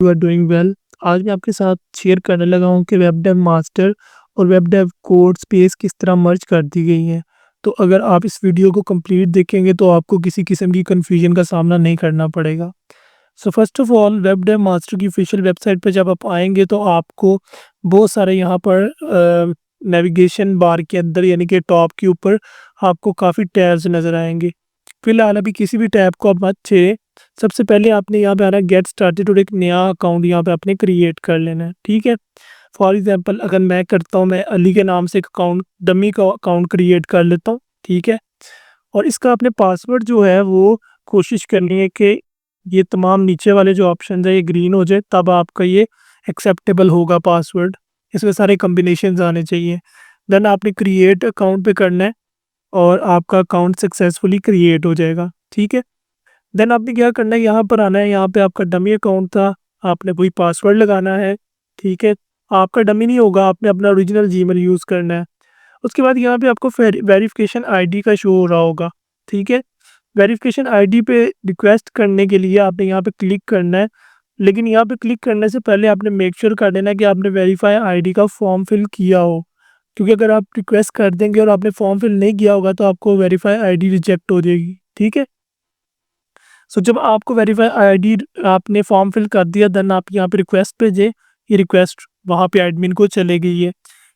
You are doing well. आज मैं आपके साथ शेयर करने लगा हूँ कि वेब डेव मास्टर और वेब डेव कोड स्पेस किस तरह मर्ज कर दी गई हैं। तो अगर आप इस वीडियो को कंप्लीट देखेंगे तो आपको किसी किस्म की कन्फ्यूजन का सामना नहीं करना पड़ेगा। So first of all, web dev master की ऑफिशियल वेबसाइट पर जब आप आएंगे तो आपको बहुत सारे यहाँ पर नेविगेशन बार के अंदर यानी कि टॉप के ऊपर आपको काफ़ी टैब्स नज़र आएंगे। फिलहाल अभी किसी भी टैब को आप मत छेड़ें। सबसे पहले आपने यहाँ पे आना है गेट स्टार्टेड और एक नया अकाउंट यहाँ पे आपने क्रिएट कर लेना है, ठीक है। फॉर एग्जांपल अगर मैं करता हूँ, मैं अली के नाम से एक अकाउंट डमी का अकाउंट क्रिएट कर लेता हूँ, ठीक है। और इसका आपने पासवर्ड जो है वो कोशिश करनी है कि ये तमाम नीचे वाले जो ऑप्शन है ये ग्रीन हो जाए, तब आपका ये एक्सेप्टेबल होगा पासवर्ड। इसमें सारे कम्बिनेशन आने चाहिए। देन आपने क्रिएट अकाउंट पे करना है और आपका अकाउंट सक्सेसफुली क्रिएट हो जाएगा, ठीक है। देन आपने क्या करना है, यहाँ पर आना है, यहाँ पे आपका डमी अकाउंट था, आपने वही पासवर्ड लगाना है, ठीक है। आपका डमी नहीं होगा, आपने अपना ओरिजिनल जीमेल यूज़ करना है। उसके बाद यहाँ पे आपको वेरिफिकेशन आईडी का शो हो रहा होगा, ठीक है। वेरिफिकेशन आईडी पे रिक्वेस्ट करने के लिए आपने यहाँ पे क्लिक करना है, लेकिन यहाँ पे क्लिक करने से पहले आपने मेक श्योर कर देना है कि आपने वेरीफाई आईडी का फॉर्म फिल किया हो, क्योंकि अगर आप रिक्वेस्ट कर देंगे और आपने फॉर्म फिल नहीं किया होगा तो आपको वेरीफाई आईडी रिजेक्ट हो जाएगी, ठीक है। सो जब आपको वेरीफाई आईडी आपने फॉर्म फिल कर दिया, देन आप यहाँ पे रिक्वेस्ट भेजें। ये रिक्वेस्ट वहाँ पे एडमिन को चले गई है।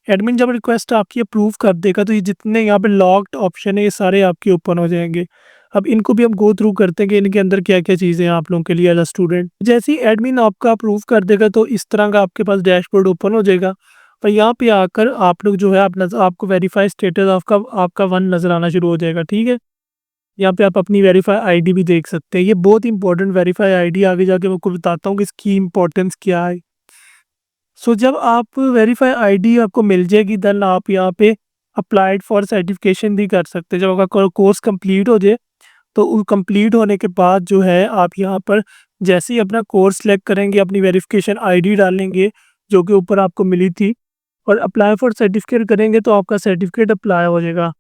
एडमिन जब रिक्वेस्ट आपकी अप्रूव कर देगा तो ये जितने यहाँ पे लॉक्ड ऑप्शन है ये सारे आपके ओपन हो जाएंगे। अब इनको भी हम गो थ्रू करते हैं कि इनके अंदर क्या क्या चीज़ें हैं आप लोगों के लिए एज अ स्टूडेंट। जैसे ही एडमिन आपका अप्रूव कर देगा तो इस तरह का आपके पास डैशबोर्ड ओपन हो जाएगा। और यहाँ पे आकर आप लोग जो है आपको वेरीफाई स्टेटस आपका वन नज़र आना शुरू हो जाएगा, ठीक है। यहाँ पे आप अपनी वेरीफाई आईडी भी देख सकते हैं। ये बहुत इंपॉर्टेंट वेरीफाई आईडी, आगे जाके मैं आपको बताता हूँ कि इसकी इम्पोर्टेंस क्या है। सो जब आप वेरीफाई आईडी आपको मिल जाएगी, देन आप यहाँ पे अप्लाइड फॉर सर्टिफिकेशन भी कर सकते हैं। जब आपका कोर्स कंप्लीट हो जाए तो कंप्लीट होने के बाद जो है आप यहाँ पर जैसे ही अपना कोर्स सेलेक्ट करेंगे, अपनी वेरिफिकेशन आईडी डालेंगे जो कि ऊपर आपको मिली थी, और अप्लाई फॉर सर्टिफिकेट करेंगे तो आपका सर्टिफिकेट अप्लाई हो जाएगा।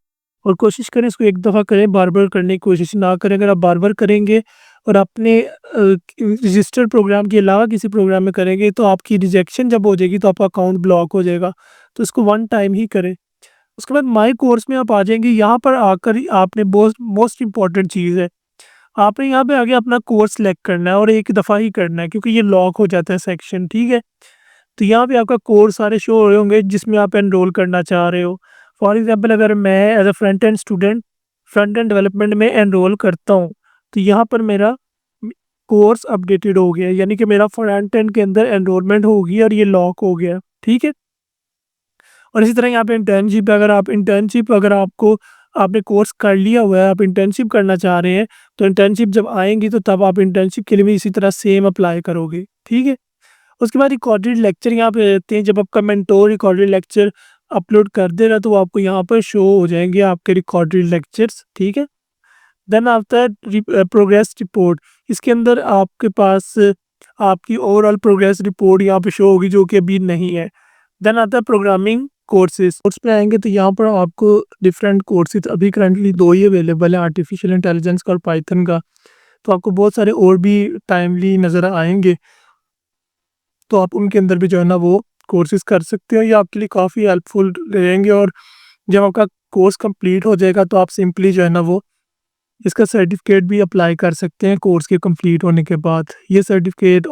और कोशिश करें इसको एक दफ़ा करें, बार-बार करने की कोशिश ना करें। अगर आप बार-बार करेंगे और अपने रजिस्टर्ड प्रोग्राम के अलावा किसी प्रोग्राम में करेंगे तो आपकी रिजेक्शन जब हो जाएगी तो आपका अकाउंट ब्लॉक हो जाएगा। तो इसको वन टाइम ही करें। उसके बाद माई कोर्स में आप आ जाएंगे। यहाँ पर आकर ही आपने मोस्ट इम्पॉर्टेंट चीज़ है, आपने यहाँ पे आगे अपना कोर्स सेलेक्ट करना है और एक दफ़ा ही करना है क्योंकि ये लॉक हो जाता है सेक्शन, ठीक है। तो यहाँ पे आपका कोर्स सारे शो हो रहे होंगे जिसमें आप एनरोल करना चाह रहे हो। फॉर एग्जांपल अगर मैं as a front end student front end development में एनरोल करता हूँ तो यहाँ पर मेरा कोर्स अपडेटेड हो गया, यानी कि मेरा फ्रंट एंड के अंदर एनरोलमेंट हो गई और ये लॉक हो गया, ठीक है। और इसी तरह यहाँ पे इंटर्नशिप अगर आपको आपने कोर्स कर लिया हुआ है, आप इंटर्नशिप करना चाह रहे हैं, तो इंटर्नशिप जब आएँगी तो तब आप इंटर्नशिप के लिए भी इसी तरह सेम अप्लाई करोगे, ठीक है। उसके बाद रिकॉर्डेड लेक्चर यहाँ पे रहते हैं। जब आपका मेंटोर रिकॉर्डेड लेक्चर अपलोड कर देगा तो आपको यहाँ पर शो हो जाएँगे आपके रिकॉर्डेड लेक्चर्स, ठीक है। देन आता है प्रोग्रेस रिपोर्ट। इसके अंदर आपके पास आपकी ओवरऑल प्रोग्रेस रिपोर्ट यहाँ पे शो होगी जो कि अभी नहीं है। देन आता है प्रोग्रामिंग कोर्सेज़। कोर्स पे आएँगे तो यहाँ पर आपको डिफरेंट कोर्सेज़ अभी करंटली 2 ही अवेलेबल है, आर्टिफिशियल इंटेलिजेंस का और पाइथन का। तो आपको बहुत सारे और भी टाइमली नज़र आएँगे, तो आप उनके अंदर भी जो है ना वो कोर्सेज़ कर सकते हो। ये आपके लिए काफ़ी हेल्पफुल रहेंगे। और जब आपका कोर्स कंप्लीट हो जाएगा तो आप सिंपली जो है ना वो इसका सर्टिफिकेट भी अप्लाई कर सकते हैं कोर्स के कंप्लीट होने के बाद। ये सर्टिफिकेट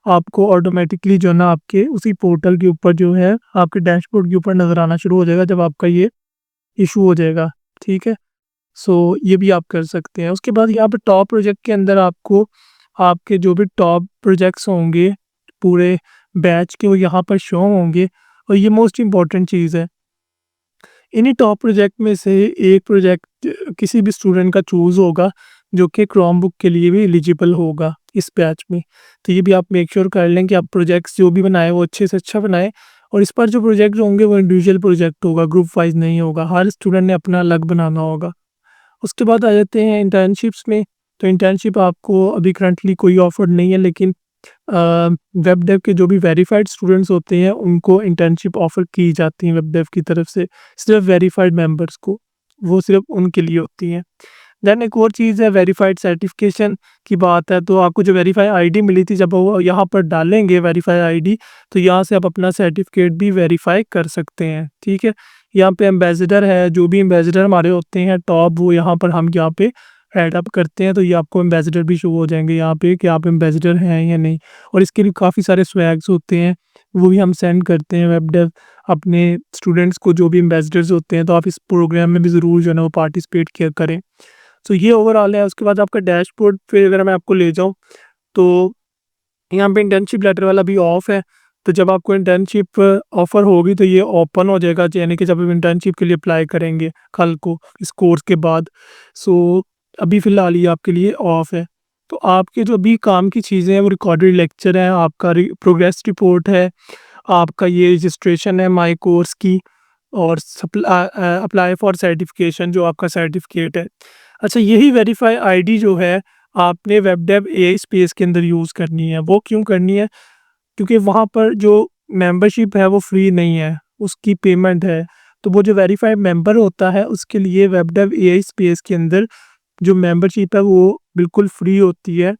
आपको ऑटोमेटिकली जो है ना आपके उसी पोर्टल के ऊपर जो है आपके डैशबोर्ड के ऊपर नज़र आना शुरू हो जाएगा जब आपका ये इशू हो जाएगा, ठीक है। सो ये भी आप कर सकते हैं। उसके बाद यहाँ पे टॉप प्रोजेक्ट के अंदर आपको आपके जो भी टॉप प्रोजेक्ट्स होंगे पूरे बैच के वो यहाँ पर शो होंगे। और ये मोस्ट इम्पॉर्टेंट चीज़ है। इन्हीं टॉप प्रोजेक्ट में से एक प्रोजेक्ट किसी भी स्टूडेंट का चूज़ होगा जो कि क्रोम बुक के लिए भी एलिजिबल होगा इस बैच में। तो ये भी आप मेक श्योर कर लें कि आप प्रोजेक्ट्स जो भी बनाएँ वो अच्छे से अच्छा बनाएँ। और इस पर जो प्रोजेक्ट होंगे वो इंडिविजुअल प्रोजेक्ट होगा, ग्रुप वाइज़ नहीं होगा। हर स्टूडेंट ने अपना अलग बनाना होगा। उसके बाद आ जाते हैं इंटर्नशिप्स में। तो इंटर्नशिप आपको अभी करंटली कोई ऑफ़र नहीं है, लेकिन वेब डेव के जो भी वेरीफाइड स्टूडेंट्स होते हैं उनको इंटर्नशिप ऑफ़र की जाती है वेब डेव की तरफ से, सिर्फ वेरीफाइड मेंबर्स को, वो सिर्फ उनके लिए होती हैं। देन एक और चीज़ है वेरीफाइड सर्टिफिकेशन की बात है, तो आपको जो वेरीफाई आईडी मिली थी जब वो यहाँ पर डालेंगे वेरीफाई आईडी, तो यहाँ से आप अपना सर्टिफिकेट भी वेरीफाई कर सकते हैं, ठीक है। यहाँ पे एम्बेसडर है, जो भी एम्बेसडर हमारे होते हैं टॉप, वो यहाँ पर हम यहाँ पे ऐड अप करते हैं, तो ये आपको एम्बेसडर भी शो हो जाएँगे यहाँ पे कि आप एम्बेसडर हैं या नहीं। और इसके लिए काफ़ी सारे स्वैग्स होते हैं, वो भी हम सेंड करते हैं वेब डेव अपने स्टूडेंट्स को, जो भी एम्बेसडर्स होते हैं, तो आप इस प्रोग्राम में भी ज़रूर जो है ना वो पार्टिसिपेट किया करें। तो ये ओवरऑल है। उसके बाद आपका डैशबोर्ड पे अगर मैं आपको ले जाऊँ, तो यहाँ पे इंटर्नशिप लेटर वाला भी ऑफ है। तो जब आपको इंटर्नशिप ऑफ़र होगी तो ये ओपन हो जाएगा, यानी कि जब आप इंटर्नशिप के लिए अप्लाई करेंगे कल को इस कोर्स के बाद। सो अभी फ़िलहाल ये आपके लिए ऑफ है। तो आपके जो अभी काम की चीज़ें हैं वो रिकॉर्डेड लेक्चर है, आपका प्रोग्रेस रिपोर्ट है, आपका ये रजिस्ट्रेशन है माई कोर्स की, और अप्लाई फॉर सर्टिफिकेशन जो आपका सर्टिफिकेट है। अच्छा, यही वेरीफाई आईडी जो है आपने वेब डेव एआई स्पेस के अंदर यूज़ करनी है। वो क्यों करनी है? क्योंकि वहाँ पर जो मेंबरशिप है वो फ्री नहीं है, उसकी पेमेंट है। तो वो जो वेरीफाइड मेंबर होता है उसके लिए वेब डेव एआई स्पेस के अंदर जो मेंबरशिप है वो बिल्कुल फ्री होती है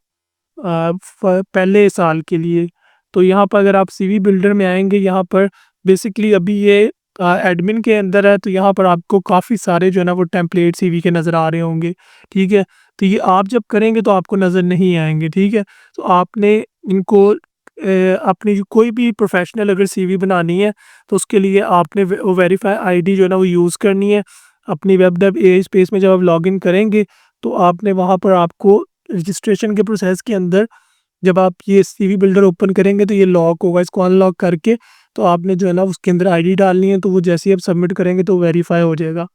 पहले साल के लिए। तो यहाँ पर अगर आप सीवी बिल्डर में आएँगे, यहाँ पर बेसिकली अभी ये एडमिन के अंदर है, तो यहाँ पर आपको काफ़ी सारे जो है ना वो टेम्पलेट सीवी के नज़र आ रहे होंगे, ठीक है? तो ये आप जब करेंगे तो आपको नज़र नहीं आएँगे, ठीक है? तो आपने इनको अपनी जो कोई भी प्रोफ़ेशनल अगर सीवी बनानी है, तो उसके लिए आपने वो वेरीफाई आईडी जो है ना वो यूज़ करनी है। अपनी वेब डेव एआई स्पेस में जब आप लॉगिन करेंगे, तो आपने वहाँ पर आपको रजिस्ट्रेशन के प्रोसेस के अंदर जब आप ये सीवी बिल्डर ओपन करेंगे तो ये लॉक होगा, इसको अनलॉक करके तो आपने जो है ना उसके अंदर आईडी डालनी है, तो वो जैसे ही आप सबमिट करेंगे तो वेरीफाई हो जाएगा।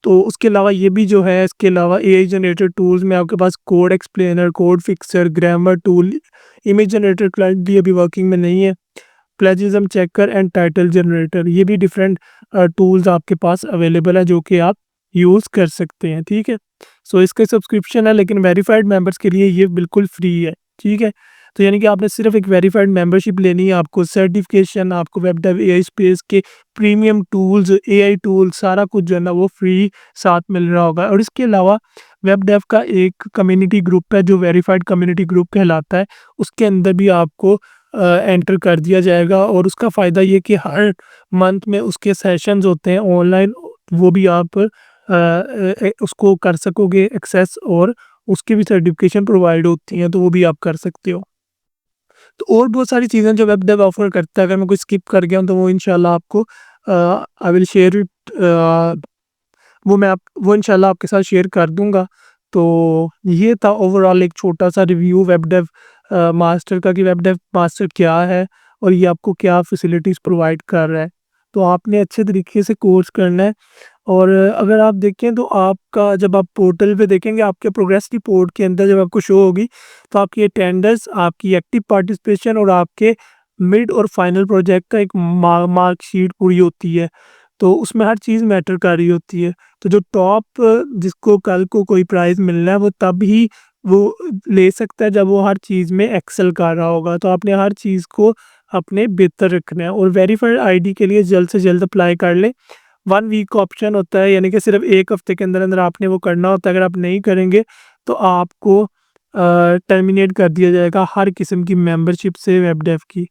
तो उसके अलावा ये भी जो है, इसके अलावा एआई जनरेटेड टूल्स में आपके पास code explainer, code fixer, grammar tool, image generator currently अभी वर्किंग में नहीं है, plagiarism checker and title generator, ये भी डिफरेंट टूल्स आपके पास अवेलेबल है जो कि आप यूज़ कर सकते हैं, ठीक है। सो इसका सब्सक्रिप्शन है, लेकिन वेरीफाइड मेंबर्स के लिए ये बिल्कुल फ्री है, ठीक है। तो यानी कि आपने सिर्फ एक वेरीफाइड मेंबरशिप लेनी है, आपको सर्टिफिकेशन, आपको वेब डेव एआई स्पेस के प्रीमियम टूल्स, एआई टूल्स, सारा कुछ जो है ना वो फ्री साथ मिल रहा होगा। और इसके अलावा वेब डेव का एक कम्युनिटी ग्रुप है जो वेरीफाइड कम्युनिटी ग्रुप कहलाता है, उसके अंदर भी आपको एंटर कर दिया जाएगा। और उसका फ़ायदा ये कि हर मंथ में उसके सेशंस होते हैं ऑनलाइन, वो भी आप उसको कर सकोगे एक्सेस, और उसकी भी सर्टिफिकेशन प्रोवाइड होती हैं, तो वो भी आप कर सकते हो। तो और बहुत सारी चीज़ें जो वेब डेव ऑफ़र करता है, अगर मैं कोई स्किप कर गया हूँ तो वो इंशाल्लाह आपको आई विल शेयर इट, वो इंशाल्लाह आपके साथ शेयर कर दूँगा। तो ये था ओवरऑल एक छोटा-सा रिव्यू वेब डेव मास्टर का, कि वेब डेव मास्टर क्या है और ये आपको क्या फैसिलिटीज़ प्रोवाइड कर रहा है। तो आपने अच्छे तरीके से कोर्स करना है। और अगर आप देखें तो आपका जब आप पोर्टल पे देखेंगे, आपके प्रोग्रेस रिपोर्ट के अंदर जब आपको शो होगी, तो आपकी अटेंडेंस, आपकी एक्टिव पार्टिसिपेशन और आपके मिड और फाइनल प्रोजेक्ट का एक मार्कशीट पूरी होती है। तो उसमें हर चीज़ मैटर कर रही होती है। तो जो टॉप जिसको कल को कोई प्राइज़ मिलना है, वो तब ही वो ले सकता है जब वो हर चीज़ में एक्सेल कर रहा होगा। तो आपने हर चीज़ को अपने बेहतर रखना है, और वेरीफाइड आईडी के लिए जल्द से जल्द अप्लाई कर लें। 1 वीक का ऑप्शन होता है, यानी कि सिर्फ 1 हफ्ते के अंदर-अंदर आपने वो करना होता है। अगर आप नहीं करेंगे तो आपको टर्मिनेट कर दिया जाएगा हर किस्म की मेंबरशिप से वेब डेव की।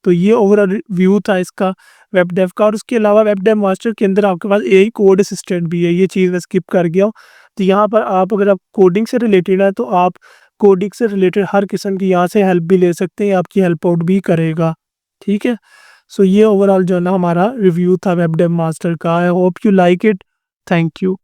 तो ये ओवरऑल व्यू था इसका वेब डेव का। और उसके अलावा वेब डेव मास्टर के अंदर आपके पास एआई कोड असिस्टेंट भी है, ये चीज़ मैं स्किप कर गया हूँ। तो यहाँ पर आप, अगर आप कोडिंग से रिलेटेड है, तो आप कोडिंग से रिलेटेड हर किस्म की यहाँ से हेल्प भी ले सकते हैं, आपकी हेल्प आउट भी करेगा, ठीक है। सो ये ओवरऑल जो है ना हमारा रिव्यू था वेब डेव मास्टर का। I hope you like it. Thank you.